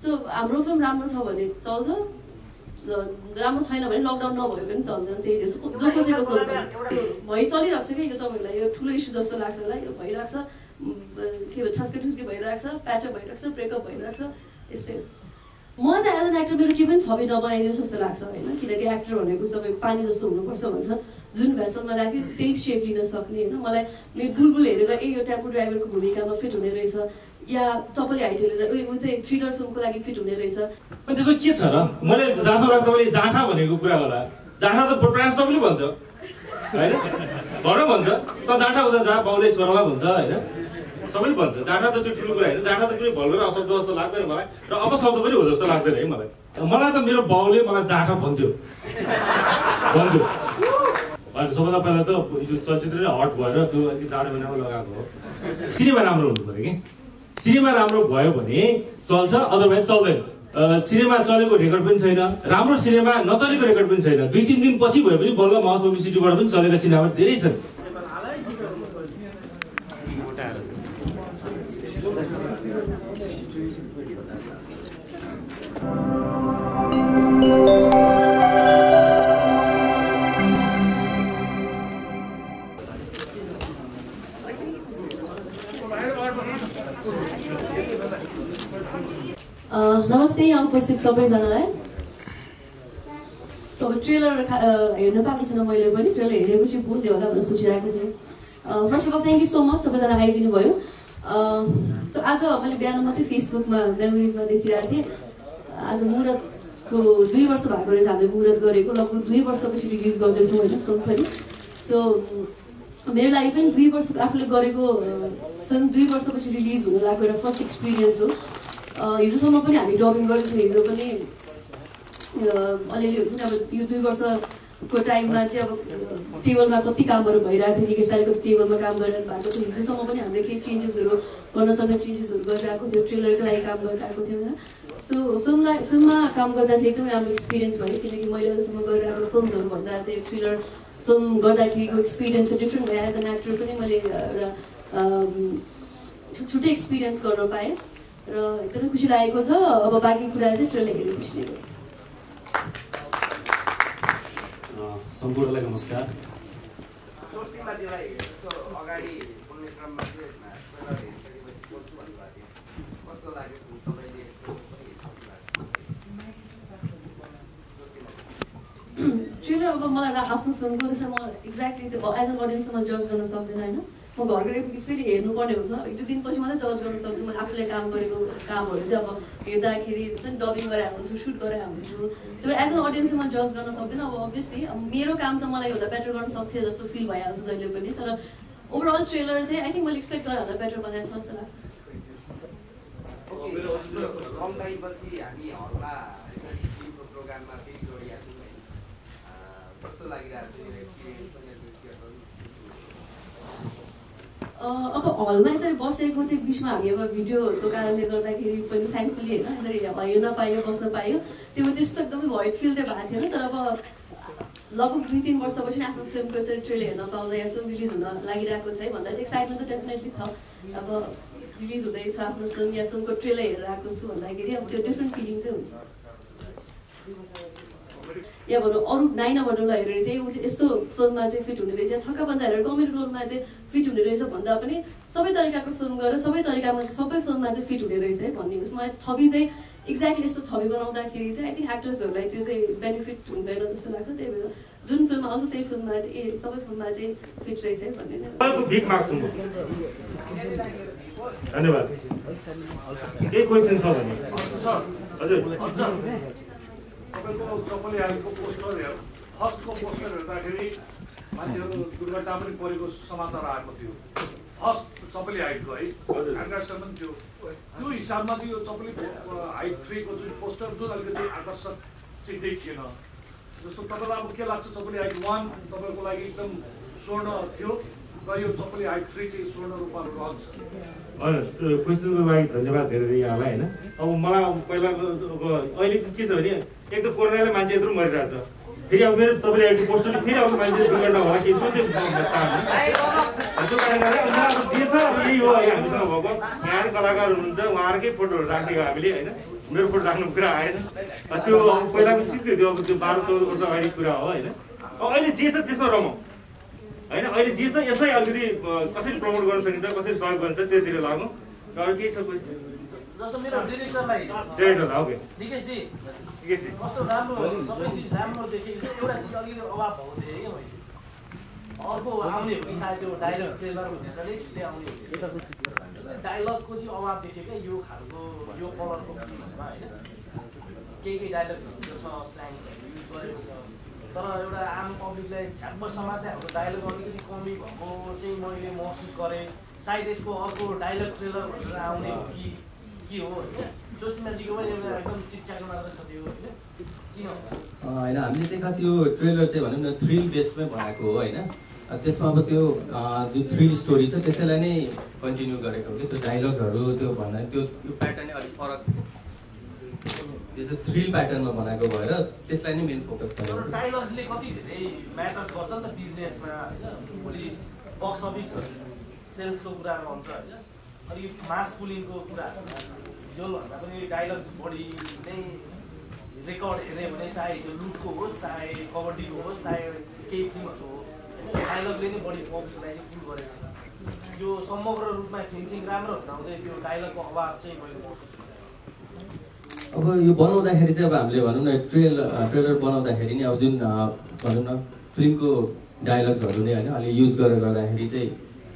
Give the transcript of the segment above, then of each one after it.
So हाम्रो film राम्रो छ भने चल्छ, राम्रो छैन भने लकडाउन नभए पनि चल्दैन। त्यही हो जो कसैको फिल्म भइ चलिरहेको छ कि यो तपाईँहरूलाई यो ठुलो इस्यु जस्तो लाग्छ होला, यो भइरहेको छ, के भन्छ ठस्के ठुस्के भइरहेको छ, प्याचअप भइरहेको छ, ब्रेकअप भइरहेको छ, यस्तै हो। म त एज एन एक्टर मेरो के पनि छवि नबनाइदियोस् जस्तो लाग्छ होइन, किनकि एक्टर भनेको तपाईँको पानी जस्तो हुनुपर्छ भन्छ, जुन भेसलमा राख्यो त्यही सेप लिन सक्ने होइन। मलाई बुलबुल हेरेर यो टेम्पो ड्राइभरको भूमिकामा फिट हुने रहेछ, या चपली हाइट हेरेर ऊ चाहिँ थ्रिलर फिल्मको लागि फिट हुने रहेछ। त्यसो के छ र, मैले जहाँसम्म लाग्छ तपाईँले जाँठा भनेको कुरा होला, जाँठा त प्रायः सबैले भन्छ होइन, घर भन्छ त जाँठा हुँदा जा बाउले छोरालाई भन्छ होइन, सबैले भन्छ जाँठा त त्यो ठुलो कुरा होइन। जाँठा त कुनै भल्गर अशब्द जस्तो लाग्दैन मलाई, र अपशब्द पनि हो जस्तो लाग्दैन है मलाई। मलाई त मेरो बाउले मलाई जाँठा भन्थ्यो सबभन्दा पहिला त यो चलचित्र नै हट भएर त्यो अलिक जाडो महिनामा लगाएको हो। सिनेमा राम्रो हुनु पऱ्यो कि, सिनेमा राम्रो भयो भने चल्छ, अदरवाइज चल्दैन। सिनेमा चलेको रेकर्ड पनि छैन, राम्रो सिनेमा नचलेको रेकर्ड पनि छैन। 2-3 दिन पछि भयो भने बल्ल माउथ पब्लिसिटीबाट पनि चलेका सिनेमा धेरै छन्। नमस्ते यहाँ उपस्थित सबैजनालाई। सो ट्रेलर हेर्न पाएको छैन मैले पनि, ट्रेलर हेरेपछि बोल्दै होला भनेर सोचिरहेको थिएँ। First of all thank you so much सबैजना आइदिनु भयो। सो आज मैले बिहान मात्रै फेसबुकमा मेमोरिजमा देखिरहेको थिएँ, आज मुहूर्तको 2 वर्ष भएको रहेछ हामीले मुहूर्त गरेको, लगभग 2 वर्षपछि रिलिज गर्दैछौँ होइन फिल्म पनि। सो मेरो लागि पनि 2 वर्ष आफूले गरेको फिल्म 2 वर्षपछि रिलिज हुन लागेको एउटा फर्स्ट एक्सपिरियन्स हो। हिजोसम्म पनि हामी डबिङ गरेको थियौँ, हिजो पनि अलिअलि हुन्छ नि। अब यो 2 वर्षको टाइममा चाहिँ अब टेबलमा कति कामहरू भइरहेको थियो, निकै सालको टेबलमा काम गरिरहनु भएको थियो। हिजोसम्म पनि हामीले केही चेन्जेसहरू गर्न सक्ने चेन्जेसहरू गरिरहेको थियो, ट्रेलरको लागि काम गरिरहेको थियौँ होइन। सो फिल्ममा काम गर्दाखेरि एकदमै राम्रो एक्सपिरियन्स भयो, किनकि मैले अहिलेसम्म गरिरहेको फिल्महरूभन्दा चाहिँ थ्रिलर फिल्म गर्दाखेरिको एक्सपिरियन्स चाहिँ डिफ्रेन्ट भयो। एज एन एक्टर पनि मैले एउटा छुट्टै एक्सपिरियन्स गर्न पाएँ र एकदमै खुसी लागेको छ। अब बाँकी कुरा चाहिँ ट्रेलर हेरेपछि नै हो। सम्पूर्णलाई नमस्कार। ट्रेलर अब मलाई आफ्नो फिल्मको त्यसमा म एक्ज्याक्टली त्यो एज एन अडियन्समा जज गर्न सक्दिनँ होइन। म घर गएर फेरि हेर्नुपर्ने हुन्छ, 1-2 दिनपछि मात्रै जज गर्न सक्छु। म आफूले काम गरेको कामहरू चाहिँ अब हेर्दाखेरि चाहिँ डबिङ गरेर हुन्छु, सुट गरेर हुन्छु, त्यो एज एन अडियन्समा जज गर्न सक्दिनँ। अब अभियसली मेरो काम त मलाई एउटा बेटर गर्न सक्थेँ जस्तो फिल भइहाल्छ जहिले पनि, तर ओभरअल ट्रेलर चाहिँ आई थिङ्क मैले एक्सपेक्ट गरेर भन्दा बेटर बनाएको छ जस्तो लाग्छ। अब हलमा यसरी बसेको चाहिँ बिचमा हामी अब भिडियोहरूको कारणले गर्दाखेरि पनि थ्याङ्कफुली होइन यसरी हेर्न पायो, बस्न पायो। त्यो त्यस्तो एकदमै भोइड फिल चाहिँ भएको थिएन, तर अब लगभग 2-3 वर्षपछि आफ्नो फिल्मको यसरी ट्रेलर हेर्न पाउँदा या फिल्म रिलिज हुन लागिरहेको छ है भन्दा चाहिँ एक्साइटमेन्ट त डेफिनेटली छ। अब रिलिज हुँदैछ आफ्नो फिल्म या फिल्मको ट्रेलर हेरेर आएको छु भन्दाखेरि अब त्यो डिफ्रेन्ट फिलिङ चाहिँ हुन्छ। या भनौँ अरू 9 नम्बरलाई हेरेर चाहिँ ऊ चाहिँ यस्तो फिल्ममा चाहिँ फिट हुने रहेछ, छक्का बन्दा हेरेर कमेडी रोलमा चाहिँ फिट हुने रहेछ भन्दा पनि सबै तरिकाको फिल्म गरेर सबै तरिकामा चाहिँ सबै फिल्ममा चाहिँ फिट हुने रहेछ है भन्ने उस मलाई छवि चाहिँ एक्ज्याक्टली यस्तो छवि बनाउँदाखेरि चाहिँ आई थिङ्क एक्टर्सहरूलाई त्यो चाहिँ बेनिफिट हुँदैन जस्तो लाग्छ। त्यही भएर जुन फिल्म आउँछ त्यही फिल्ममा चाहिँ सबै फिल्ममा चाहिँ फिट रहेछ है भन्ने नै। धन्यवाद। केही क्वेसन छ भने हजुर। तपाईँको चपली हालेको पोस्टर फर्स्टको पोस्टर हेर्दाखेरि मान्छेहरू दुर्घटना पनि परेको समाचार आएको थियो, फर्स्ट चपली हाइटको है आकर्षण पनि थियो। त्यो हिसाबमा चाहिँ यो चपली हाइट 3 को जुन पोस्टर जुन अलिकति आकर्षक चाहिँ देखिएन जस्तो तपाईँलाई अब के लाग्छ? चपली हाइट 1 तपाईँको लागि एकदम स्वर्ण थियो र यो चपली हाइट 3 चाहिँ स्वर्ण रूपमा रहन्छ। क्वेसनको लागि धन्यवाद धेरै यहाँलाई होइन। अब मलाई पहिला अहिले के छ भने एक त कोरोनाले मान्छे यत्रो मरिरहेछ, फेरि अब मेरो तपाईँले एउटा पोस्टरले फेरि अब मान्छे दुर्घटना होला के त्यो कारणले जे छ अब यही हो हामीसँग भएको। यहाँ कलाकार हुनुहुन्छ, उहाँहरूकै फोटोहरू राखेको हामीले होइन। मेरो फोटो राख्नु कुरा आएन त्यो पहिलाको सिधै त्यो अब त्यो 12-14 वर्ष अगाडि कुरा हो होइन अब अहिले जे छ त्यसमा रमाउँ होइन अहिले जे छ यसलाई अलिकति कसरी प्रमोट गर्न सकिन्छ कसरी सहयोग गरिन्छ त्यतिर लागौँ र अरू केही छ क्वेसन जस्तो मेरो डिरेक्टरलाई ओके निकेशजी निकेशजी कस्तो राम्रो सबै चिज राम्रो देखेको छ एउटा चिज अलिकति अभाव भएको थिएँ कि मैले अर्को आउने हो कि सायद त्यो डायलग ट्रेलर हुँदै छुट्टै आउने हो डायलगको चाहिँ अभाव देख्यो क्या यो खालको यो कलरको फिल्महरूमा होइन केही डायलगहरू छ स्ल्याङ्सहरू युज गरेको छ तर एउटा आम पब्लिकलाई झ्याप्प समात्दै हाम्रो डायलग अलिकति कमी भएको चाहिँ मैले महसुस गरेँ सायद यसको अर्को डायलग ट्रेलर भनेर आउने हो कि के हो होइन सुष्माजीको पनि एउटा एकदम चिच्चाको मात्र छ त्यो होइन किन होइन हामीले चाहिँ खास यो ट्रेलर चाहिँ भनौँ न थ्रिल बेसमै बनाएको हो होइन त्यसमा अब त्यो जुन थ्रिल स्टोरी छ त्यसैलाई नै कन्टिन्यू गरेको हो कि त्यो डाइलग्सहरू त्यो भन्दा त्यो प्याटर्न नै अलिक फरक त्यो चाहिँ थ्रिल प्याटर्नमा बनाएको भएर त्यसलाई नै मेन फोकस गरेको डाइलग्सले कति धेरै म्याटर्स गर्छ नि त बिजनेसमा होइन भोलि बक्स अफिस सेल्सको कुराहरू हुन्छ होइन अलिक मास पुलिङको कुराहरूमा जोभन्दा पनि डाइलग्स बढी नै रेकर्ड हेऱ्यो भने चाहे त्यो लुटको होस् चाहे कबड्डीको होस् चाहे केही फिल्महरूको हो डायलगले नै बढी पब्लिकलाई चाहिँ पुल गरेको छ यो समग्र रूपमा फिनिसिङ राम्रो हुँदाहुँदै त्यो डायलगको अभाव चाहिँ मैले अब यो बनाउँदाखेरि चाहिँ अब हामीले भनौँ न ट्रेलर बनाउँदाखेरि नि अब जुन भनौँ न फिल्मको डायलग्सहरू नै होइन अहिले युज गरेर गर्दाखेरि चाहिँ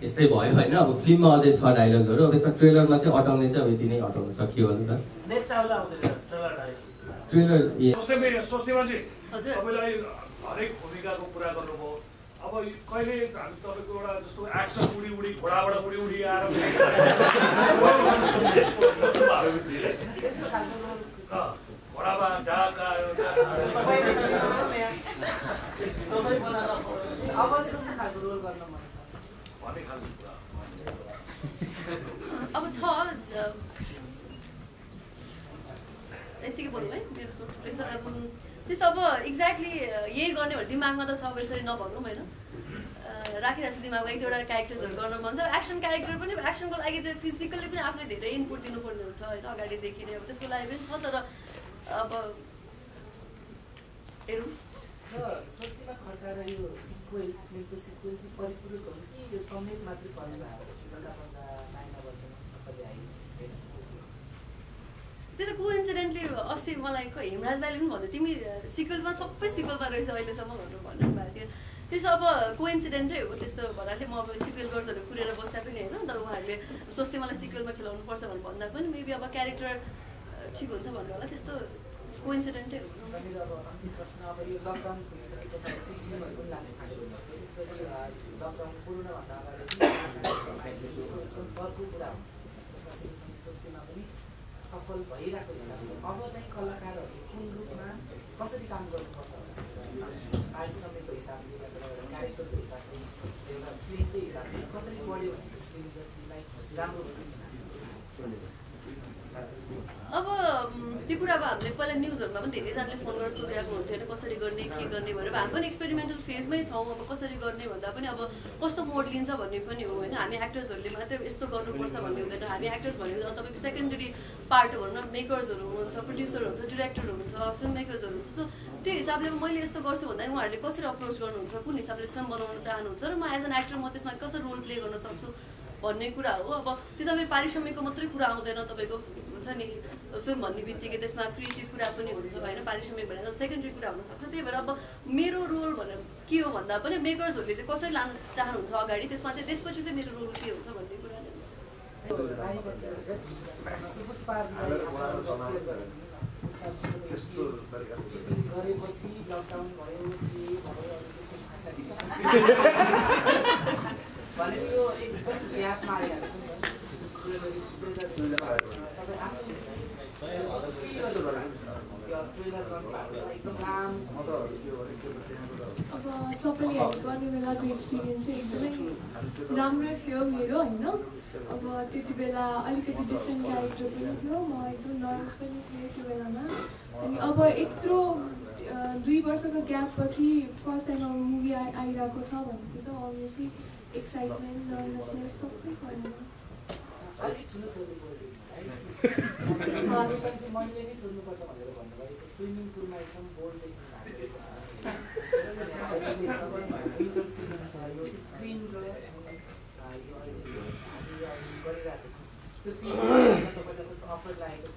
यस्तै भयो होइन अब फिल्ममा अझै छ डायलग्सहरू अब यसमा ट्रेलरमा चाहिँ अटाउने चाहिँ अब यति नै अटाउन सकियो भने त ट्रेलर हरेक भूमिकाको कुरा गर्नुभयो अब कहिले हामी तपाईँको एउटा जस्तो एक्सन उडी घोडाबाट उडी आएर घोडामा ढाका अब छ यतिकै बोलौँ है मेरो त्यस्तो अब एक्ज्याक्टली यही गर्ने भने दिमागमा त छ अब यसरी नभनौँ होइन राखिरहेको छ दिमागमा एक दुईवटा क्यारेक्टर्सहरू गर्न मन छ एक्सन क्यारेक्टर पनि एक्सनको लागि चाहिँ फिजिकल्ली पनि आफूले धेरै इनपुट दिनुपर्ने हुन्छ होइन अगाडिदेखि नै अब त्यसको लागि पनि छ तर अब हेरौँ सस्तीमा खड्काएर यो सिक्वेल फिल्मको सिक्वेल चाहिँ परिपूरक हो कि यो समेत मात्रै पर्ने भएको जस्तो त्यो त कोइन्सिडेन्टली अस्ति मलाई हेमराज दाइले पनि भन्यो तिमी सिक्वेलमा सबै सिक्वेलमा रहेछ अहिलेसम्म भन्नु भन्नुभएको थियो त्यसो अब कोइन्सिडेन्टै हो त्यस्तो भन्नाले म अब सिक्वेल गर्छु भनेर कुरेर बस्दा पनि होइन तर उहाँहरूले सोच्दै मलाई सिक्वेलमा खेलाउनु पर्छ भनेर भन्दा पनि मेबी अब क्यारेक्टर ठिक हुन्छ भन्नु होला त्यस्तो कोइन्सिडेन्टै हो प्रश्न अब यो लकडाउन खोलिसके पछाडि चाहिँ फिल्महरू पनि लाग्नु थालेको छ विशेष गरी लकडाउन कोरोनाभन्दा अगाडि चर्को कुरा हो सोच्दैमा पनि सफल भइरहेको हिसाबले अब चाहिँ कलाकारहरू कुन रूपमा कसरी काम गर्नुपर्छ पारिश्रमिकको हिसाबले क्यारेक्टरको हिसाबले एउटा फिल्मकै हिसाबले कसरी बढ्यो भने चाहिँ फिल्म इन्डस्ट्रीलाई राम्रो हुन्छ अब त्यो कुरा अब हामीले पहिला न्युजहरूमा पनि धेरैजनाले फोन गरेर सोधिरहेको हुन्थ्यो होइन कसरी गर्ने के गर्ने भनेर हामी पनि एक्सपेरिमेन्टल फेजमै छौँ अब कसरी गर्ने भन्दा पनि अब कस्तो मोड लिन्छ भन्ने पनि हो होइन हामी एक्टर्सहरूले मात्रै यस्तो गर्नुपर्छ भन्ने हुँदैन हामी एक्टर्स भनेको तपाईँको सेकेन्डरी पार्ट भनौँ न मेकर्सहरू हुनुहुन्छ प्रड्युसर हुन्छ डिरेक्टर हुन्छ फिल्म मेकर्सहरू हुन्छ सो त्यो हिसाबले मैले यस्तो गर्छु भन्दा उहाँहरूले कसरी अप्रोच गर्नुहुन्छ कुन हिसाबले फिल्म बनाउन चाहनुहुन्छ र म एज एन एक्टर म त्यसमा कसरी रोल प्ले गर्न सक्छु भन्ने कुरा हो अब त्यसमा फेरि पारिश्रमिकको मात्रै कुरा आउँदैन तपाईँको हुन्छ नि फिल्म भन्ने बित्तिकै त्यसमा क्रिएटिभ कुरा पनि हुन्छ होइन पारिश्रमिक भनेर सेकेन्डरी कुरा हुनसक्छ त्यही भएर अब मेरो रोल भनेर के हो भन्दा पनि मेकर्सहरूले चाहिँ कसरी लान चाहनुहुन्छ अगाडि त्यसमा चाहिँ त्यसपछि चाहिँ मेरो रोल के हुन्छ भन्ने कुरा गरेपछि लकडाउन भयो भनेको यो एकदम यादमा आइहाल्छ नि अब सबैले हेल्प गर्ने बेलाको एक्सपिरियन्स चाहिँ एकदमै राम्रो थियो मेरो होइन अब त्यति बेला अलिकति डिफ्रेन्ट क्यारेक्टर पनि थियो म एकदम नर्भस पनि थिएँ त्यो बेलामा अनि अब यत्रो 2 वर्षको ग्यापपछि फर्स्ट टाइम अब मुभी आइरहेको छ भनेपछि चाहिँ अभियसली एक्साइटमेन्ट नर्भसनेस सबै छ मैले नि सोध्नुपर्छ भनेर भन्नुभयो स्विमिङ पुलमा एकदम बोर्ड देख्नु भएको स्क्रिन र यो अहिले हामी गरिरहेको छौँ त्यो सिन तपाईँलाई कस्तो अफर लागेको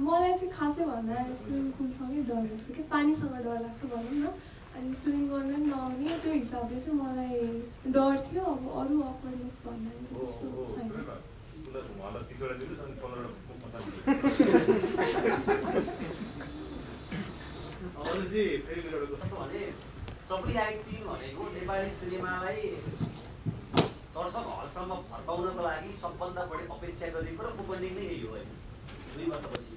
मलाई चाहिँ खासै भन्दा स्विमिङ पुलसँगै डर लाग्छ कि पानीसँग डर लाग्छ भनौँ न अनि स्विमिङ गर्न पनि नआउने त्यो हिसाबले चाहिँ मलाई डर थियो अब अरू अफरनेस भन्दा त्यस्तो छैन अरुणजी फेरि मेरो कस्तो भने चप्ली एक्टिङ भनेको नेपाली सिनेमालाई दर्शक हलसम्म फर्काउनको लागि सबभन्दा बढी अपेक्षा गरेको र ओपनिङ नै यही हो होइन 2 वर्षपछि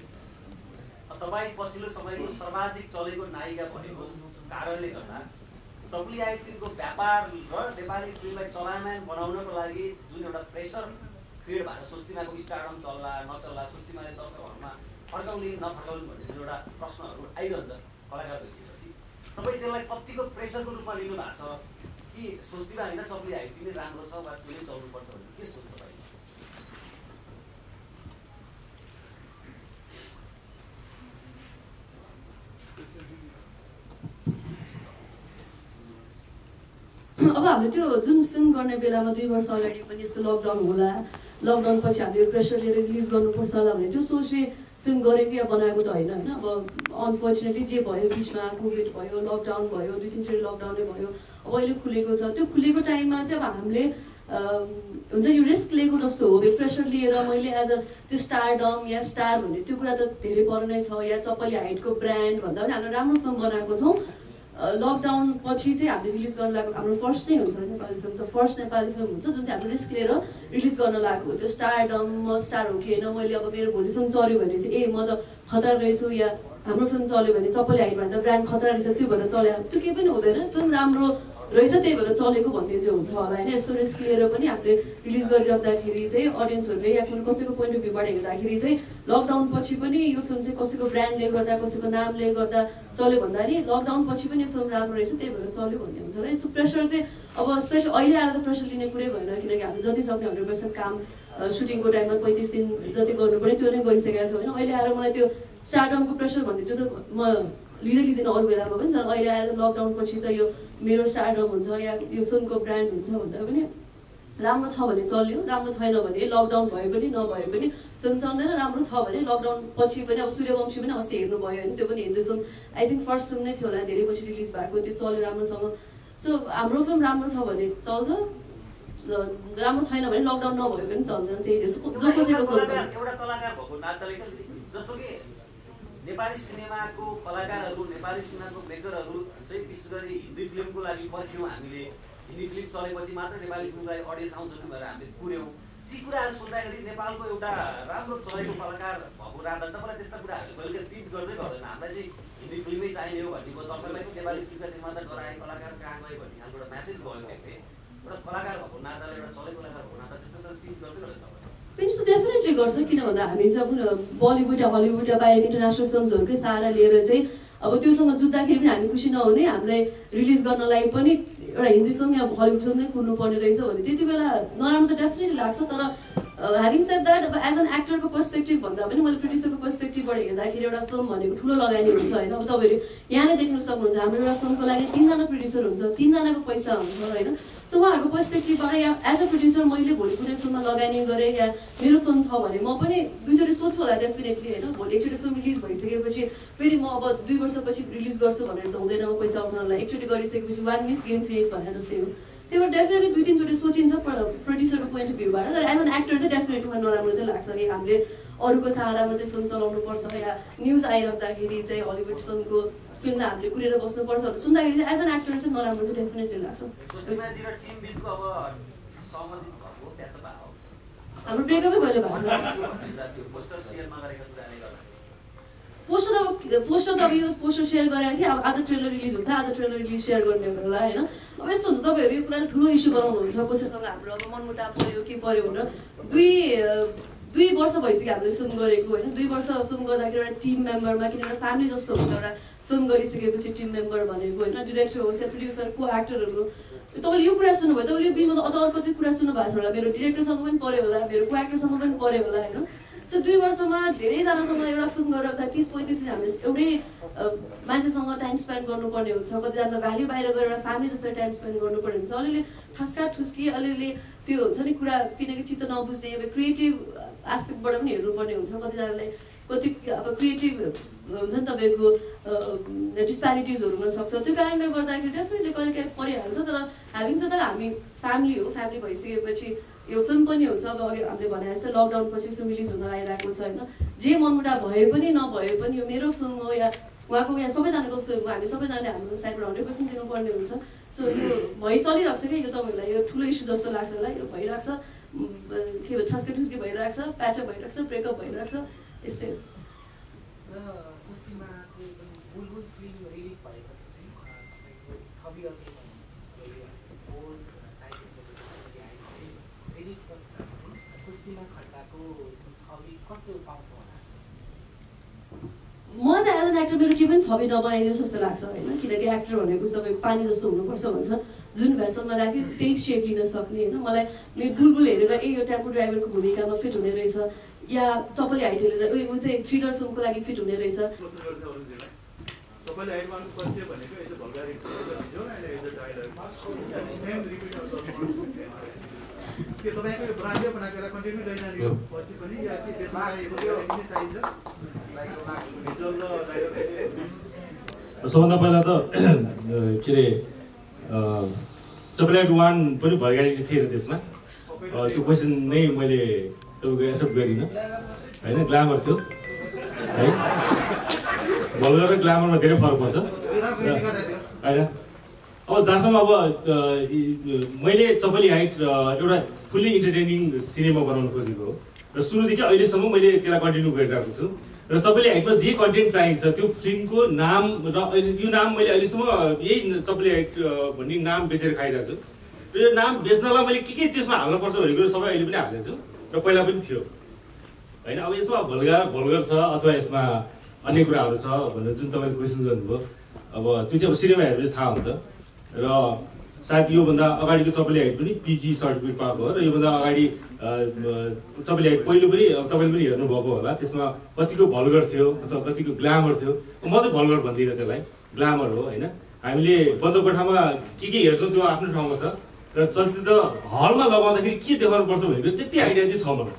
तपाईँ पछिल्लो समयको सर्वाधिक चलेको नायिका भएको कारणले गर्दा चप्ली एक्टिङको व्यापार र नेपाली फिल्मलाई चलायमान बनाउनको लागि जुन एउटा प्रेसर क्रिएट भएर सुस्तिमाको स्टारडम चल्ला नचल्ला सुस्तिमाले दर्शकहरूमा फर्काउने नफर्काउने भन्ने जुन एउटा प्रश्नहरू आइरहन्छ कलाकार भइसकेपछि तपाईँ त्यसलाई कतिको प्रेसरको रूपमा लिनु भएको छ कि सुस्तिमा होइन चप्ली एक्टिङ नै राम्रो छ वा कुनै चल्नुपर्छ भने के सोच्नु तपाईँ अब हामीले त्यो जुन फिल्म गर्ने बेलामा 2 वर्ष अगाडि पनि यस्तो लकडाउन होला लकडाउन पछि हामीले प्रेसर लिएर रिलिज गर्नुपर्छ होला भने त्यो सोचले फिल्म गरेको या बनाएको त होइन होइन अब अनफर्चुनेटली जे भयो बिचमा कोभिड भयो लकडाउन भयो 2-3 चोटि लकडाउनै भयो अब अहिले खुलेको छ त्यो खुलेको टाइममा चाहिँ अब हामीले हुन्छ यो रिस्क लिएको जस्तो हो यो प्रेसर लिएर मैले एज अ त्यो स्टारडम या स्टार भन्ने त्यो कुरा त धेरै पर नै छ या चप्पली हाइटको ब्रान्ड भन्दा पनि हामीले राम्रो फिल्म बनाएको छौँ लकडाउन पछि चाहिँ हामीले रिलिज गर्न लागेको हाम्रो फर्स्ट नै हुन्छ नेपाली फिल्म त फर्स्ट नेपाली फिल्म हुन्छ जुन चाहिँ हामीले रिस्क लिएर रिलिज गर्न लागेको हो त्यो स्टारडम म स्टार हो कि होइन मैले अब मेरो भोलि फिल्म चल्यो भने चाहिँ म त खतरा रहेछु या हाम्रो फिल्म चल्यो भने चप्पली हाइट भन्दा ब्रान्ड खतरा रहेछ त्यो भएर चल्यो त्यो केही पनि हुँदैन फिल्म राम्रो रहेछ त्यही भएर चलेको भन्ने चाहिँ हुन्छ होला होइन यस्तो रिस्क लिएर पनि हामीले रिलिज गरिराख्दाखेरि चाहिँ अडियन्सहरूले या कुनै कसैको पोइन्ट अफ भ्यूबाट हेर्दाखेरि चाहिँ लकडाउन पछि पनि यो फिल्म चाहिँ कसैको ब्रान्डले गर्दा कसैको नामले गर्दा चल्यो भन्दा नि लकडाउन पछि पनि यो फिल्म राम्रो रहेछ त्यही भएर चल्यो भन्ने हुन्छ र यस्तो प्रेसर चाहिँ अब स्पेसली अहिले आएर त प्रेसर लिने कुरै भएन किनकि हामीले जति सक्ने 100% काम सुटिङको टाइममा 35 दिन जति गर्नु पर्यो त्यो नै गरिसकेको थियो होइन अहिले आएर मलाई त्यो स्टारडमको प्रेसर भन्ने त्यो त म लिँदैन अरू बेलामा पनि अहिले आएर लकडाउन पछि त यो मेरो स्टारडम हुन्छ या यो फिल्मको ब्रान्ड हुन्छ भन्दा पनि राम्रो छ भने चल्यो राम्रो छैन भने लकडाउन भए पनि नभए पनि फिल्म चल्दैन राम्रो छ भने लकडाउन पछि पनि अब सूर्यवंशी पनि अस्ति हेर्नुभयो होइन त्यो पनि Hindi film I think first film नै थियो होला धेरै पछि रिलिज भएको त्यो चल्यो राम्रोसँग सो हाम्रो फिल्म राम्रो छ भने चल्छ राम्रो छैन भने लकडाउन नभए पनि चल्दैन त्यही हो जो कसैको फिल्म एउटा कलाकार भएको नाताले जस्तो कि नेपाली सिनेमाको कलाकारहरू नेपाली सिनेमाको मेकरहरू चाहिँ विशेष गरी हिन्दी फिल्मको लागि पर्ख्यौँ हामीले हिन्दी फिल्म चलेपछि मात्र नेपाली फिल्मलाई अडियन्स आउँछ भनेर हामीले पुर्यौँ ती कुराहरू सुन्दाखेरि नेपालको एउटा राम्रो चलेको कलाकार भएको राधा तपाईँलाई त्यस्ता कुराहरू कहिले पिच गर्दै गर्दैन हामीलाई चाहिँ हिन्दी फिल्मै चाहिने हो भन्ने दर्शकलाई नेपाली फिल्मका निर्माता गराए कलाकार कहाँ गयो भन्ने खालको एउटा म्यासेज भयो थिएँ एउटा कलाकार भएको नाताले एउटा चलेको कलाकार भएको नाता त्यस्तो पिच गर्दै गर्दैन पिच त डेफिनेटली गर्छ किन भन्दा हामी चाहिँ अब बलिउड या हलिउड या बाहिर इन्टरनेसनल फिल्महरूकै सहारा लिएर चाहिँ अब त्योसँग जुत्दाखेरि पनि हामी खुसी नहुने हामीलाई रिलिज गर्नलाई पनि एउटा हिन्दी फिल्म या हलिउड फिल्म नै कुर्नुपर्ने रहेछ भने त्यति बेला नराम्रो त डेफिनेटली लाग्छ तर ह्याभिङ सेड द्याट अब एज एन एक्टरको पर्सपेक्टिभ भन्दा पनि मैले प्रड्युसरको पर्सपेक्टिभबाट हेर्दाखेरि एउटा फिल्म भनेको ठुलो लगानी हुन्छ होइन अब तपाईँहरू यहाँ नै देख्नु सक्नुहुन्छ हाम्रो एउटा फिल्मको लागि 3 जना प्रड्युसर हुन्छ 3 जनाको पैसा हुन्छ होइन सो उहाँहरूको पर्सपेक्टिभबाट या एज अ प्रड्युसर मैले भोलि कुनै फिल्ममा लगानी गरेँ या मेरो फिल्म छ भने म पनि दुईचोटि सोध्छु होला डेफिनेटली होइन भोलि एकचोटि फिल्म रिलिज भइसकेपछि फेरि म अब 2 वर्षपछि रिलिज गर्छु भनेर त हुँदैन म पैसा उठाउनलाई एकचोटि गरिसकेपछि 1 मिस गेम फेस भनेर जस्तै हो त्यो डेफिनेटली 2-3 चोटि सोचिन्छ प्रड्युसरको पोइन्ट अफ भ्यूबाट तर एज एन एक्टर चाहिँ डेफिनेटली मलाई नराम्रो चाहिँ लाग्छ कि हामीले अरूको सहारामा चाहिँ फिल्म चलाउनु पर्छ या न्युज आइराख्दाखेरि चाहिँ हलिउड फिल्मको फिल्मलाई हामीले कुरेर बस्नुपर्छ भनेर सुन्दाखेरि चाहिँ एज एन एक्टर चाहिँ नराम्रो चाहिँ डेफिनेटली लाग्छ हाम्रो ब्रेकअपै कहिले भएको पोस्टर त अब यो पोस्टर सेयर गरेको थिएँ अब आज ट्रेलर रिलिज हुन्छ आज ट्रेलर रिलिज सेयर गर्ने होला होइन अब यस्तो हुन्छ तपाईँहरू यो कुराले ठुलो इस्यु बनाउनुहुन्छ कसैसँग हाम्रो अब मनमुटाव पऱ्यो के पऱ्यो भनेर 2 वर्ष भइसक्यो हामीले फिल्म गरेको होइन 2 वर्ष फिल्म गर्दाखेरि एउटा टिम मेम्बरमा किन एउटा फ्यामिली जस्तो हुन्छ एउटा फिल्म गरिसकेपछि टिम मेम्बर भनेको होइन डिरेक्टर होस् या प्रड्युसर को एक्टरहरू तपाईँले यो कुरा सुन्नुभयो, तपाईँले यो बिचमा त अझ अर्को कुरा सुन्नुभएको छ होला, मेरो डिरेक्टरसँग पनि पऱ्यो होला, मेरो को एक्टरसँग पनि पऱ्यो होला होइन। सो 2 वर्षमा धेरैजनासँग एउटा फिल्म गरेर 30-35 दिन हामीले एउटै मान्छेसँग टाइम स्पेन्ड गर्नुपर्ने हुन्छ, कतिजना त भ्याल्यु बाहिर गएर एउटा फ्यामिली जसरी टाइम स्पेन्ड गर्नुपर्ने हुन्छ। अलिअलि ठस्का ठुस्की अलिअलि त्यो हुन्छ नि कुरा, किनकि चित्त नबुझ्ने अब क्रिएटिभ एस्पेक्टबाट पनि हेर्नुपर्ने हुन्छ। कतिजनालाई कति अब क्रिएटिभ हुन्छ नि तपाईँको डिस्प्यारिटिजहरू हुनसक्छ, त्यो कारणले गर्दाखेरि डेफिनेटली कहिले काहीँ परिहाल्छ। तर ह्याभिङ सेड द्याट हामी फ्यामिली हो, फ्यामिली भइसकेपछि यो फिल्म पनि हुन्छ। अब अघि हामीले भने जस्तै लकडाउन पछि फिल्म रिलिज हुन लागिरहेको छ होइन। जे मनमुटाव भए पनि नभए पनि यो मेरो फिल्म हो या उहाँको या सबैजनाको फिल्म हो, हामी सबैजनाले हाम्रो साइडबाट 100% दिनुपर्ने हुन्छ। सो यो भइ चलिरहेको छ कि यो तपाईँहरूलाई यो ठुलो इस्यु जस्तो लाग्छ होला, यो भइरहेको छ, के भन्छ ठस्के ठुस्के भइरहेको छ, प्याचअप भइरहेको छ, ब्रेकअप भइरहेको छ, यस्तै हो। र सस्तीमाको बुलबुल फिल्म रिलिज भएपछि चाहिँ छवि अर्कै सस्तीमा खड्काको छवि कस्तो पाउँछ होला? म त एज एन एक्टर मेरो के पनि छवि नबनाइदियोस् जस्तो लाग्छ होइन। किनकि एक्टर भनेको तपाईँको पानी जस्तो हुनुपर्छ भन्छ, जुन भेसलमा राख्यो त्यही सेप लिन सक्ने होइन। मलाई मेरो बुलबुल हेरेर यो टेम्पो ड्राइभरको भूमिकामा फिट हुने रहेछ, या चपली हाइट हेरेर ऊ चाहिँ थ्रिलर फिल्मको लागि फिट हुने रहेछ। सबभन्दा पहिला त के अरे चपलाइट 1 पनि भइरहेको थिएन त्यसमा, त्यो क्वेसन नै मैले तपाईँको एक्सेप्ट गरिनँ होइन। ग्ल्यामर थियो है, भल्गर र ग्ल्यामरमा धेरै फरक पर्छ होइन। अब जहाँसम्म अब मैले चपली हाइट एउटा फुल्ली इन्टरटेनिङ सिनेमा बनाउनु खोजेको हो र सुरुदेखि अहिलेसम्म मैले त्यसलाई कन्टिन्यू गरिरहेको छु। र चपली हाइटमा जे कन्टेन्ट चाहिन्छ त्यो फिल्मको नाम र यो नाम मैले अहिलेसम्म यही चपली हाइट भन्ने नाम बेचेर खाइरहेको छु। र यो नाम बेच्नलाई मैले के त्यसमा हाल्नुपर्छ भनेको कुरो सबै अहिले पनि हाल्दैछु र पहिला पनि थियो होइन। अब यसमा भल्गर छ अथवा यसमा अन्य कुराहरू छ भनेर जुन तपाईँले क्वेसन गर्नुभयो, अब त्यो चाहिँ अब सिनेमा हेरेपछि थाहा हुन्छ। र सायद योभन्दा अगाडिको चपली हाइट पनि पिजी सर्टिफिकेट पाएको हो र योभन्दा अगाडि चपली हाइट पहिलो पनि तपाईँले पनि हेर्नुभएको होला, त्यसमा कतिको भल्गर थियो अथवा कतिको ग्ल्यामर थियो। म चाहिँ भल्गर भन्दिनँ, त्यसलाई ग्ल्यामर हो होइन। हामीले बन्द कोठामा के हेर्छौँ त्यो आफ्नो ठाउँमा छ, र चलचित्र हलमा लगाउँदाखेरि के देखाउनु पर्छ भनेको त्यति आइडिया चाहिँ छ मलाई।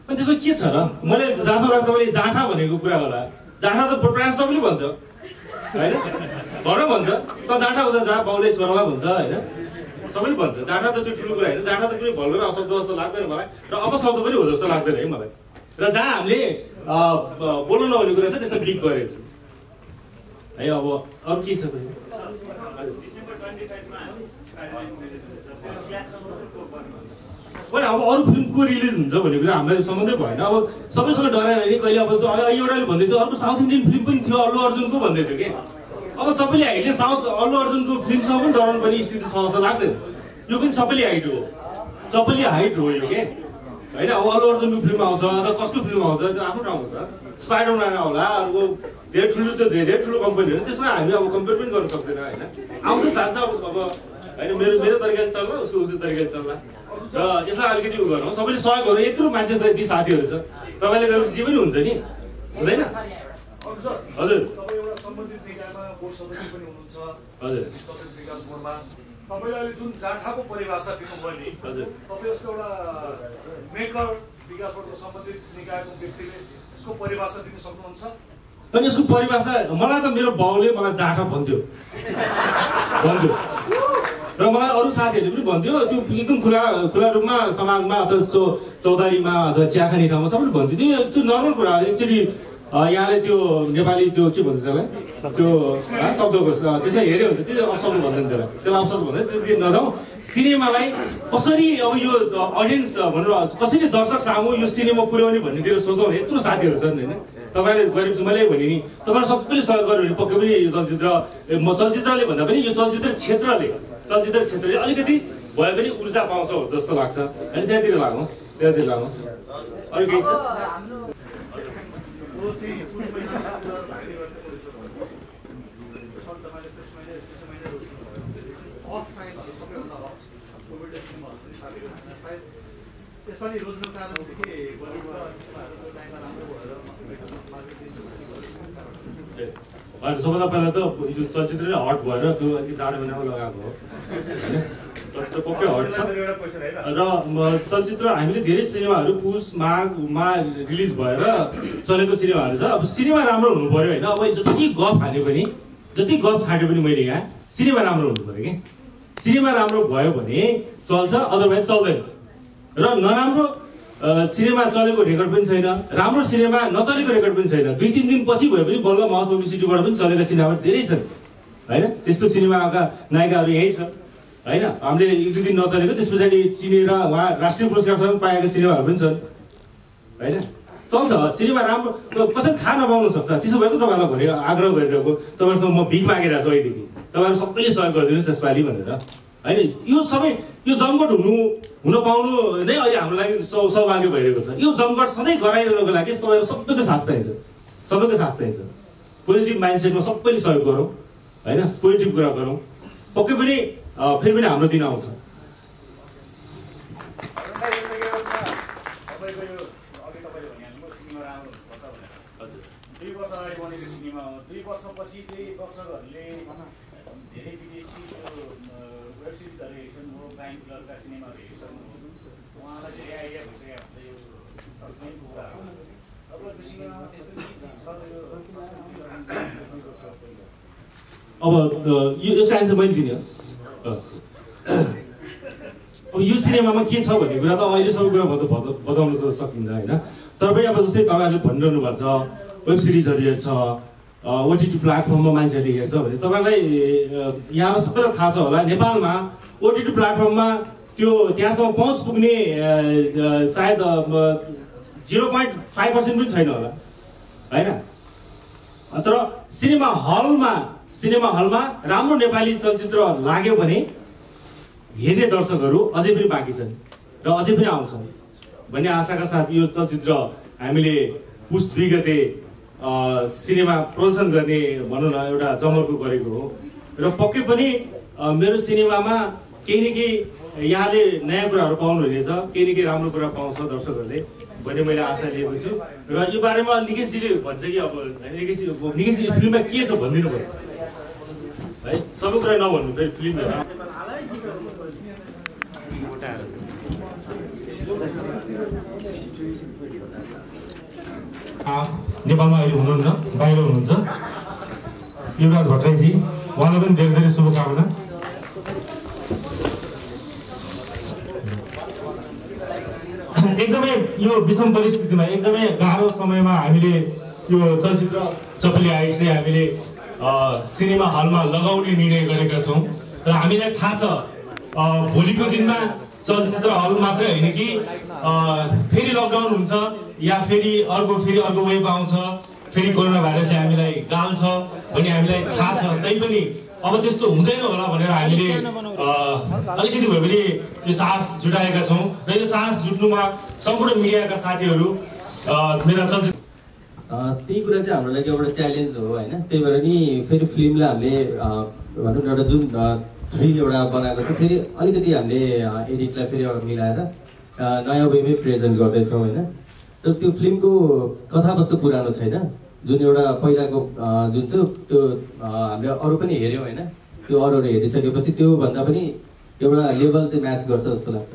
अनि त्यसमा के छ र, मैले जहाँसम्म लाग्छ तपाईँले जाँठा भनेको कुरा होला, जाँठा त प्रायः सबैले भन्छ होइन, घर भन्छ त जाँठा हुँदा जा बाउले छोरालाई भन्छ होइन, सबैले भन्छ जाँठा त त्यो ठुलो कुरा होइन। जाँठा त कुनै भल्गर अशब्द जस्तो लाग्दैन मलाई र अपशब्द पनि हो जस्तो लाग्दैन है मलाई। र जहाँ हामीले बोल्नु नहुने कुरा छ त्यसमा क्लिक गरेको छु है। अब अरू के छ अब अरू फिल्मको रिलिज हुन्छ भन्ने कुरा हामीलाई सम्बन्धै भएन। अब सबैसँग डराएर नि कहिले अब एउटाले भन्दै थियो अर्को साउथ इन्डियन फिल्म पनि थियो अल्लु अर्जुनको भन्दै थियो कि, अब सबैले हाइटले अल्लु अर्जुनको फिल्मसँग पनि डराउनु पर्ने स्थिति छ जस्तो लाग्दैन। यो पनि सबैले हाइट हो, सबैले हाइट हो यो के होइन। अब अल्लु अर्जुनको फिल्म आउँछ अथवा कसको फिल्म आउँछ त्यो आफ्नो ठाउँमा छ, स्पाइडरम्यान होला, अर्को धेरै ठुलो कम्पनीहरू, त्यसमा हामी अब कम्पेयर पनि गर्न सक्दैन होइन। आउँछ जान्छ अब होइन, मेरो तरिकाले चल्ला उसको तरिकाले चल्ला र यसलाई अलिकति उ गरौँ, सबैले सहयोग गरौँ। यत्रो मान्छे छ, यति साथीहरू छ, तपाईँले गरेपछि जे पनि हुन्छ नि, हुँदैन? हजुर एउटा सम्बन्धित निकायमा बोर्ड सदस्य पनि हुनुहुन्छ, हजुर चलचित्र विकास बोर्डमा। तपाईँले अहिले जुन जाँठाको परिभाषा दिनुभयो नि, हजुर तपाईँ जस्तो एउटा मेकर विकास बोर्डको सम्बन्धित निकायको व्यक्तिले यसको परिभाषा दिन सक्नुहुन्छ? अनि यसको परिभाषा मलाई त मेरो बाउले मलाई जाँठा भन्थ्यो र मलाई अरू साथीहरूले पनि भन्थ्यो, त्यो एकदम खुला रूपमा समाजमा अथवा चौधारीमा अथवा चियाखाने ठाउँमा सबैले भन्थ्यो। त्यो नर्मल कुरा हो। एक्चुअली यहाँले त्यो नेपाली त्यो के भन्छ त्यसलाई, त्यो शब्दको त्यसलाई हेऱ्यो भने त्यो अपशब्द भन्दैन, त्यसलाई अपशब्द भन्दैन। त्यो नजाउँ, सिनेमालाई कसरी अब यो अडियन्स भनेर कसरी दर्शक सामु यो सिनेमा पुर्याउने भन्नेतिर सोचौँ। यत्रो साथीहरू छन् होइन, तपाईँले गरिब मैले भने नि तपाईँले सबैले सहयोग गर्यो भने पक्कै पनि यो चलचित्रले भन्दा पनि यो चलचित्र क्षेत्रले अलिकति भए पनि ऊर्जा पाउँछ जस्तो लाग्छ होइन। त्यहाँतिर लागौँ। अरू केही छ? यसपालि रोज्नु कारण चाहिँ के बलिउड र सिनेमाहरूको टाइममा राम्रो भएर सबभन्दा पहिला त यो चलचित्र नै हट भएर त्यो अलिक जाडो महिनामा लगाएको हो होइन चलचित्र पक्कै हट छ र चलचित्र हामीले धेरै सिनेमाहरू पुस माघमा रिलिज भएर चलेको सिनेमाहरू छ। अब सिनेमा राम्रो हुनु पऱ्यो होइन। अब जति गफ हाल्यो पनि जति गफ छाट्यो पनि मैले यहाँ सिनेमा राम्रो हुनु पऱ्यो कि सिनेमा राम्रो भयो भने चल्छ अदरवाइज चल्दैन। र नराम्रो सिनेमा चलेको रेकर्ड पनि छैन, राम्रो सिनेमा नचलेको रेकर्ड पनि छैन। 2-3 दिन पछि भए पनि बल्ल माउथ पब्लिसिटीबाट पनि चलेका सिनेमाहरू धेरै छन् होइन। त्यस्तो सिनेमाका नायिकाहरू यही छ होइन। हामीले 1-2 दिन नचलेको त्यस पछाडि चिनेर उहाँ राष्ट्रिय पुरस्कारसम्म पाएका सिनेमाहरू पनि छन् होइन। चल्छ सिनेमा राम्रो। कसैले थाहा नपाउनु सक्छ। त्यसो भएर त तपाईँलाई भने आग्रह गरिरहेको तपाईँहरूसँग म भिख मागिरहेको छु अहिलेदेखि तपाईँहरू सबैले सहयोग गरिदिनुहोस् यसपालि भनेर होइन। यो सबै यो जमघट हुन पाउनु नै अहिले हाम्रो लागि सौभाग्य भइरहेको छ। यो जमघट सधैँ गराइरहनुको लागि तपाईँहरू सबैको साथ चाहिन्छ, सबैको साथ चाहिन्छ। पोजिटिभ माइन्डसेटमा सबैले सहयोग गरौँ होइन, पोजिटिभ कुरा गरौँ। पक्कै पनि फेरि पनि हाम्रो दिन आउँछ। वर्षपछि चाहिँ दर्शकहरूले धेरै विदेशी वेब सिरिजहरू हेर्छन्, हो क्राइम थ्रिलरका सिनेमाहरू हेर्छन्। उहाँलाई धेरै आइडिया भइसकेको हुन्छ यो सस्पेन्सको कुराहरू। तपाईँहरूको सिनेमामा त्यस्तो के छ? अब यसको आन्सर मैले दिने हो। अब यो सिनेमामा के छ भन्ने कुरा त अहिले सबै कुरा बताउन त सकिन्न होइन। तर पनि अब जस्तै तपाईँहरूले भनिरहनु भएको छ वेब सिरिजहरू हेर्छ, ओटिटी प्लेटफर्ममा मान्छेहरूले हेर्छ भने तपाईँलाई यहाँ सबैलाई थाहा छ होला नेपालमा ओटिटी प्लेटफर्ममा त्यो त्यहाँसम्म पहुँच पुग्ने सायद 0.5% पनि छैन होला होइन। तर सिनेमा हलमा राम्रो नेपाली चलचित्र लाग्यो भने हेर्ने दर्शकहरू अझै पनि बाँकी छन् र अझै पनि आउँछन् भन्ने आशाका साथ यो चलचित्र हामीले पुस 2 गते सिनेमा प्रदर्शन गर्ने भनौँ न एउटा जमर्को गरेको हो। र पक्कै पनि मेरो सिनेमामा केही न केही यहाँले नयाँ कुराहरू पाउनुहुनेछ, केही न केही राम्रो कुरा पाउँछ दर्शकहरूले भन्ने मैले आशा लिएको छु। र यो बारेमा निकेशजीले भन्छ कि अब निकेशजी फिल्ममा के छ भनिदिनु भयो है, सबै कुरा नभन्नु फेरि फिल्म नेपालमा अहिले हुनुहुन्न, बाहिर हुनुहुन्छ युवराज भट्टराईजी, उहाँलाई पनि धेरै धेरै शुभकामना। एकदमै यो विषम परिस्थितिमा एकदमै गाह्रो समयमा हामीले यो चलचित्र चपली आइट चाहिँ हामीले सिनेमा हलमा लगाउने निर्णय गरेका छौँ। र हामीलाई थाहा छ भोलिको दिनमा चलचित्र हल मात्रै होइन कि फेरि लकडाउन हुन्छ या फेरि अर्को वेभ आउँछ, फेरि कोरोना भाइरसले हामीलाई गाल्छ भन्ने हामीलाई थाहा छ। तैपनि अब त्यस्तो हुँदैन होला भनेर हामीले अलिकति भए पनि यो साहस जुटाएका छौँ। र यो साहस जुट्नुमा सम्पूर्ण मिडियाका साथीहरू मेरा चलचित्र त्यही कुरा चाहिँ हाम्रो लागि एउटा च्यालेन्ज हो होइन। त्यही भएर नि फेरि फिल्मलाई हामीले भनौँ न एउटा जुन थ्रिल एउटा बनाएको थियो फेरि अलिकति हामीले एडिटलाई फेरि मिलाएर नयाँ वेमै प्रेजेन्ट गर्दैछौँ होइन। तर त्यो फिल्मको कथावस्तु पुरानो छैन, जुन एउटा पहिलाको जुन थियो त्यो हामीले अरू पनि हेऱ्यौँ होइन। त्यो अरूहरू हेरिसकेपछि त्यो भन्दा पनि एउटा लेभल चाहिँ म्याच गर्छ जस्तो लाग्छ।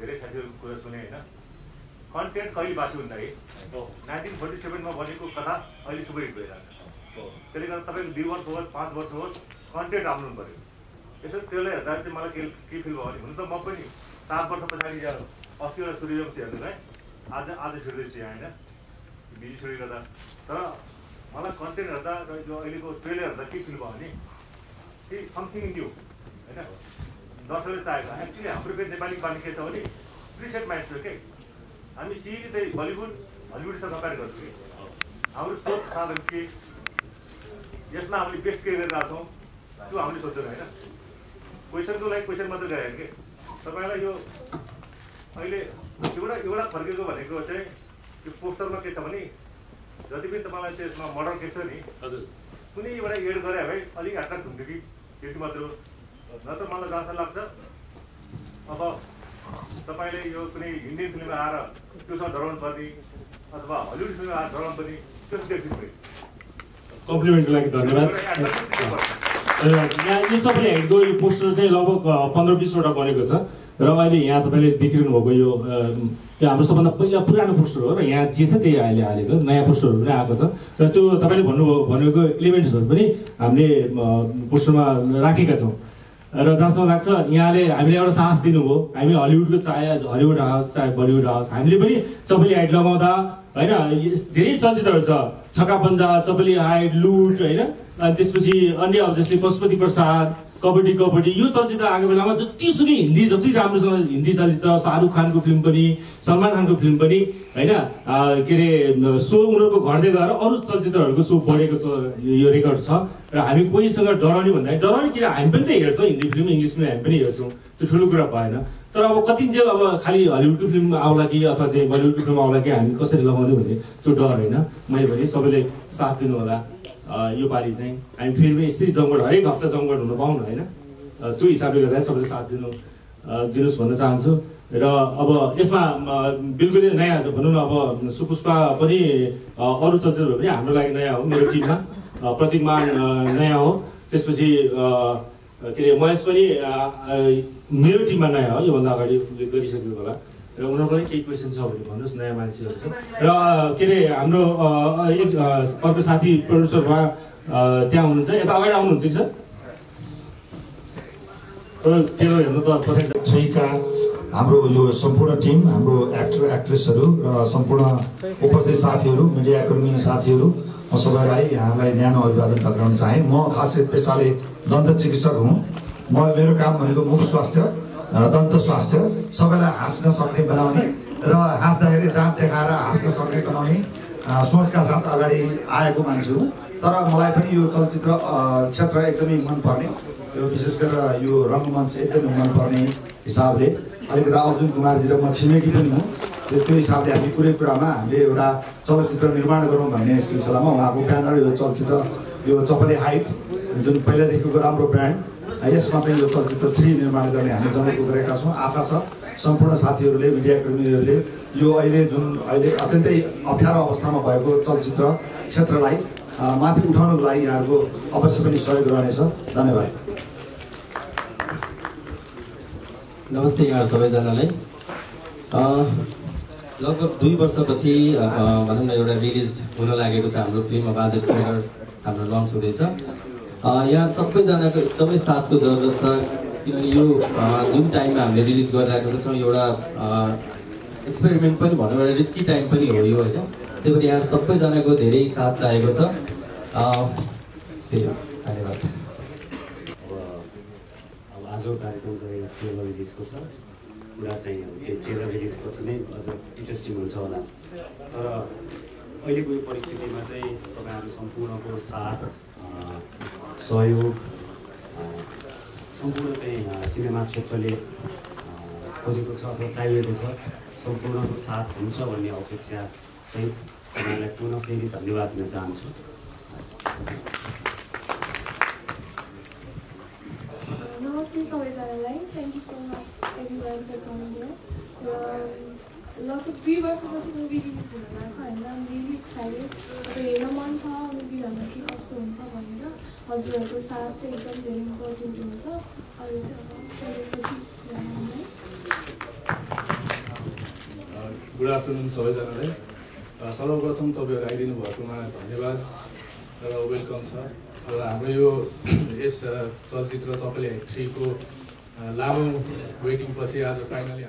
धेरै साथीहरूको कुरा सुने होइन। कन्टेन्ट कहिले बासी हुँदा 1947 बनेको कथा अहिले सुपरहिट भइरहेको छ। त्यसले गर्दा तपाईँको 2 वर्ष होस् 5 वर्ष होस् कन्टेन्ट आउनु पऱ्यो। यसो त्यसले हेर्दा चाहिँ मलाई के फिल भयो भने हुन त म पनि 7 वर्ष पछाडि अस्ति एउटा सूर्यवंशी हेर्नु है, आज छिर्दैछु यहाँ होइन, बिजी छोडी गर्दा। तर मलाई कन्टेन्ट हेर्दा र यो अहिलेको ट्रेलर हेर्दा के फिल भयो भने केही समथिङ न्यू होइन, दर्शकले चाहेको। एक्चुअली हाम्रो फेरि नेपाली बानी के छ भने प्रिसेट माइन्ड छ के हामी सिधै बलिउड हलिउडसँग कम्पेयर गर्छौँ कि हाम्रो सोच साधन के यसमा हामीले बेस्ट के गरिरहेको छौँ त्यो हामीले सोध्छौँ होइन। क्वेसनको लागि क्वेसन मात्रै गरायो कि तपाईँलाई यो अहिले एउटा फर्केको भनेको चाहिँ यो पोस्टरमा के छ भने जति पनि तपाईँलाई त्यसमा मर्डर केस थियो नि हजुर कुनै एउटा एड गरे भए अलिक एट्र्याक्ट हुन्थ्यो कि त्यति मात्र हो न त मलाई जहाँसम्म लाग्छ अब तपाईँले यो कुनै हिन्दी फिल्ममा आएर त्योसँग डराउनु पर्ने अथवा हलिउड फिल्ममा आएर डराउनु पर्ने त्यस्तो देख्छु नि कम्प्लिमेन्टको लागि धन्यवाद यहाँ यो तपाईँले हेरेको यो पोस्टर चाहिँ लगभग 15-20वटा बनेको छ र अहिले यहाँ तपाईँले देखिरहनु भएको यो हाम्रो सबभन्दा पहिला पुरानो पोस्टर हो र यहाँ जे छ त्यही अहिले हालेको नयाँ पोस्टरहरू पनि आएको छ र त्यो तपाईँले भनेको एलिमेन्ट्सहरू पनि हामीले पोस्टरमा राखेका छौँ र जहाँसम्म लाग्छ यहाँले हामीले एउटा साहस दिनुभयो हामी हलिउडको चाहे हलिउड आओस् चाहे बलिउड आओस् हामीले पनि चपेली हाइट लगाउँदा होइन धेरै चलचित्रहरू छ छक्का पन्जा चपेली हाइट लुट होइन अनि त्यसपछि अन्य अब जस्तै पशुपति प्रसाद कबड्डी यो चलचित्र आएको बेलामा जतिसुकै हिन्दी जति राम्रोसँग हिन्दी चलचित्र शाहरुख खानको फिल्म पनि सलमान खानको फिल्म पनि होइन के अरे सो उनीहरूको घट्दै गएर अरू चलचित्रहरूको सो बढेको यो रेकर्ड छ र हामी कोहीसँग डराउने भन्दाखेरि डराउने किन हामी पनि त हेर्छौँ हिन्दी फिल्म इङ्ग्लिस फिल्म हामी पनि हेर्छौँ त्यो ठुलो कुरा भएन तर अब कतिन्जेल अब खालि हलिउडको फिल्म आउला कि अथवा चाहिँ बलिउडको फिल्म आउला कि हामी कसरी लगाउने भन्ने त्यो डर होइन मैले भने सबैले साथ दिनु होला यो पालि चाहिँ हामी फेरि पनि यसरी जमघट हरेक हप्ता जमघट हुन पाउँ होइन त्यो हिसाबले गर्दा सबैले साथ दिनुहोस् भन्न चाहन्छु र अब यसमा बिल्कुलै नयाँ भनौँ न अब सुपुष्पा पनि अरू चलचित्रहरू पनि हाम्रो लागि नयाँ हो मेरो टिममा प्रतीकमान नयाँ हो त्यसपछि के अरे महेश पनि मेरो टिममा नयाँ हो योभन्दा अगाडि गरिसकेको होला र उनीहरू पनि केही क्वेसन छ भने भन्नुहोस् नयाँ मान्छेहरू छ र के अरे हाम्रो एक अर्को साथी प्रड्युसर उहाँ त्यहाँ हुनुहुन्छ यता अगाडि आउनुहुन्छ कि सर त्यो हेर्नु त छैका हाम्रो यो सम्पूर्ण टिम हाम्रो एक्टर एक्ट्रेसहरू र सम्पूर्ण उपस्थित साथीहरू मिडियाकर्मी साथीहरू म सबैलाई यहाँलाई न्यानो अभिवादन टक्राउन चाहे म खासै पेसाले दन्त चिकित्सक हुँ मेरो काम भनेको मुख स्वास्थ्य दन्त स्वास्थ्य सबैलाई हाँस्न सक्ने बनाउने र हाँस्दाखेरि दाँत देखाएर हाँस्न सक्ने बनाउने सोचका साथ अगाडि आएको मान्छे हुँ तर मलाई पनि यो चलचित्र क्षेत्र एकदमै मनपर्ने यो विशेष गरेर यो रङ्गमञ्च एकदमै मनपर्ने हिसाबले अलिकति अर्जुन कुमारजी र म छिमेकी पनि हुँ त्यो हिसाबले हामी कुनै कुरामा हामीले एउटा चलचित्र निर्माण गरौँ भन्ने सिलसिलामा उहाँको ब्यानर यो चलचित्र यो चपले हाइट जुन पहिलादेखिको राम्रो ब्रान्ड यसमा चाहिँ यो चलचित्र 3 निर्माण गर्ने हामी जनाएको गरेका छौँ आशा छ सम्पूर्ण साथीहरूले मिडियाकर्मीहरूले यो अहिले अत्यन्तै अप्ठ्यारो अवस्थामा भएको चलचित्र क्षेत्रलाई माथि उठाउनको लागि यहाँहरूको अवश्य पनि सहयोग रहनेछ धन्यवाद नमस्ते यहाँ सबैजनालाई लगभग 2 वर्षपछि भनौँ न एउटा रिलिज हुन लागेको छ हाम्रो फिल्म अब आज ट्रेलर हाम्रो लन्च हुँदैछ यहाँ सबैजनाको एकदमै साथको जरुरत छ किनभने यो जुन टाइममा हामीले रिलिज गरिराखेको छौँ एउटा एक्सपेरिमेन्ट पनि भनौँ एउटा रिस्की टाइम पनि हो यो होइन त्यही भएर यहाँ सबैजनाको धेरै साथ चाहिएको छ त्यही हो धन्यवाद अब आजको कार्यक्रम चाहिँ ट्रेलर रिलिजको छ कुरा चाहिँ त्यो ट्रेलर रिलिजपछि नै अझ इन्ट्रेस्टिङ हुन्छ होला तर अहिलेको यो परिस्थितिमा चाहिँ तपाईँहरू सम्पूर्णको साथ सहयोग सम्पूर्ण चाहिँ सिनेमा क्षेत्रले खोजेको छ अथवा चाहिएको छ सम्पूर्णको साथ हुन्छ भन्ने अपेक्षा सहित तपाईँलाई पुनः फेरि धन्यवाद दिन चाहन्छु नमस्ते सबैजनालाई thank you so much everyone for coming here र लगभग 2 वर्षपछि मुभी रिलिज हुन लाग्छ होइन रियली एक्साइटेड अब हेर्न मन छ मुभीहरूमा के कस्तो हुन्छ भनेर हजुरहरूको साथ चाहिँ एकदम धेरै इम्पोर्टेन्ट हुन्छ अरू चाहिँ गुड आफ्टरनुन सबैजनालाई सर्वप्रथम तपाईँहरू आइदिनु भएकोमा धन्यवाद र वेलकम छ र हाम्रो यो यस चलचित्र चपले हाइट 3 को लामो वेटिङ पछि आज फाइनली